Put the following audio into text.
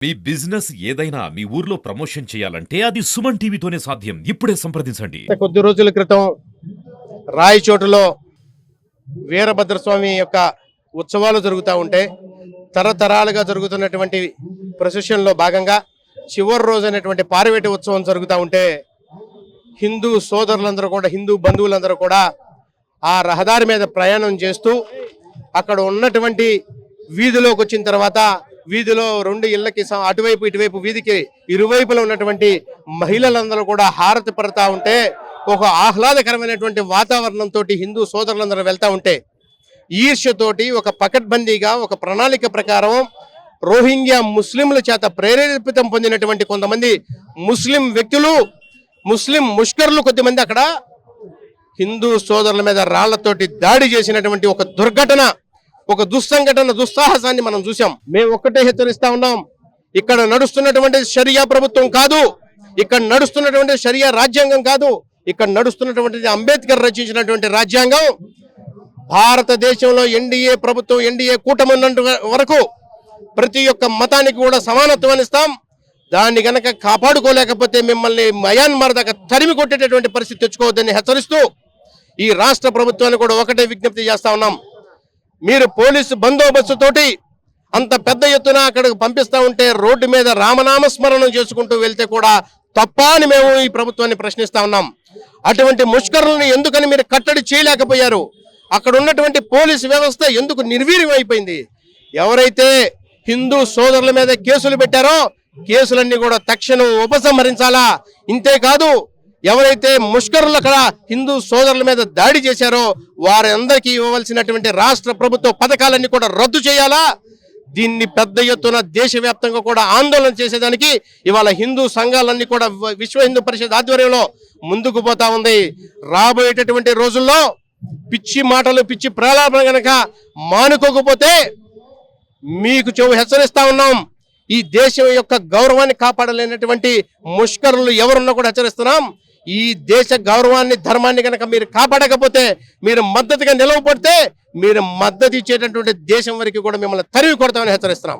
మీ business ఏదైనా మీ ఊర్లో promotion చేయాలంటే అది సుమన్ టీవీతోనే సాధ్యం. ఇప్పుడే సంప్రదించండి. కొద్ది రోజుల క్రితం రాయచోటులో వీరభద్రస్వామి యొక్క ఉత్సవాలు జరుగుతూ ఉంటే తరతరాలుగా జరుగుతున్నటువంటి ప్రొసెషన్లో భాగంగా చివరి రోజు అనేటువంటి పార్వేటి ఉత్సవం జరుగుతూ ఉంటే హిందూ సోదరులందరూ కూడా హిందూ బంధువులందరూ కూడా ఆ రహదారి మీద ప్రయాణం చేస్తూ అక్కడ ఉన్నటువంటి వీధిలోకి వచ్చిన తర్వాత వీధిలో రెండు ఇళ్లకి అటువైపు ఇటువైపు వీధికి ఇరువైపులో ఉన్నటువంటి మహిళలందరూ కూడా హారతి పడతా ఉంటే ఒక ఆహ్లాదకరమైనటువంటి వాతావరణంతో హిందూ సోదరులందరూ వెళ్తా ఉంటే ఈర్ష్యతోటి ఒక పకడ్బందీగా ఒక ప్రణాళిక ప్రకారం రోహింగ్యా ముస్లింల చేత ప్రేరేపితం పొందినటువంటి కొంతమంది ముస్లిం వ్యక్తులు ముస్లిం ముష్కర్లు కొద్దిమంది అక్కడ హిందూ సోదరుల మీద రాళ్లతోటి దాడి చేసినటువంటి ఒక దుర్ఘటన, ఒక దుస్సంఘటన, దుస్సాహసాన్ని మనం చూసాం. మేము ఒక్కటే హెచ్చరిస్తా ఉన్నాం, ఇక్కడ నడుస్తున్నటువంటి షరియా ప్రభుత్వం కాదు, ఇక్కడ నడుస్తున్నటువంటి షరియా రాజ్యాంగం కాదు, ఇక్కడ నడుస్తున్నటువంటి అంబేద్కర్ రచించినటువంటి రాజ్యాంగం. భారతదేశంలో ఎన్డీఏ ప్రభుత్వం, ఎన్డీఏ కూటమి ఉన్నంత వరకు ప్రతి ఒక్క మతానికి కూడా సమానత్వాన్ని ఇస్తాం. దాన్ని గనక కాపాడుకోలేకపోతే మిమ్మల్ని మయాన్మార్ దాకా తరిమి కొట్టేటటువంటి పరిస్థితి తెచ్చుకోవద్దని హెచ్చరిస్తూ ఈ రాష్ట్ర ప్రభుత్వాన్ని కూడా ఒకటే విజ్ఞప్తి చేస్తా ఉన్నాం. మీరు పోలీసు బందోబస్తుతోటి అంత పెద్ద ఎత్తున అక్కడికి పంపిస్తా ఉంటే రోడ్డు మీద రామనామస్మరణం చేసుకుంటూ వెళ్తే కూడా తప్ప అని మేము ఈ ప్రభుత్వాన్ని ప్రశ్నిస్తా ఉన్నాం. అటువంటి ముష్కరులను ఎందుకని మీరు కట్టడి చేయలేకపోయారు? అక్కడ ఉన్నటువంటి పోలీసు వ్యవస్థ ఎందుకు నిర్వీర్యం అయిపోయింది? ఎవరైతే హిందూ సోదరుల మీద కేసులు పెట్టారో కేసులన్నీ కూడా తక్షణం ఉపసంహరించాలా. ఇంతేకాదు, ఎవరైతే ముష్కరులు అక్కడ హిందూ సోదరుల మీద దాడి చేశారో వారందరికీ ఇవ్వవలసినటువంటి రాష్ట్ర ప్రభుత్వ పథకాలన్నీ కూడా రద్దు చేయాలా. దీన్ని పెద్ద ఎత్తున దేశవ్యాప్తంగా కూడా ఆందోళన చేసేదానికి ఇవాళ హిందూ సంఘాలన్నీ కూడా విశ్వ హిందూ పరిషత్ ఆధ్వర్యంలో ముందుకు పోతా ఉంది. రాబోయేటటువంటి రోజుల్లో పిచ్చి మాటలు, పిచ్చి ప్రలాపన గనక మానుకోకపోతే మీకు హెచ్చరిస్తా ఉన్నాం. ఈ దేశం యొక్క గౌరవాన్ని కాపాడలేనటువంటి ముష్కరులు ఎవరున్నా కూడా హెచ్చరిస్తున్నాం. ఈ దేశ గౌరవాన్ని, ధర్మాన్ని కనుక మీరు కాపాడకపోతే, మీరు మద్దతుగా నిలవబడితే, మీరు మద్దతు ఇచ్చేటటువంటి దేశం వరకు కూడా మిమ్మల్ని తరిమి కొడతామని హెచ్చరిస్తున్నాం.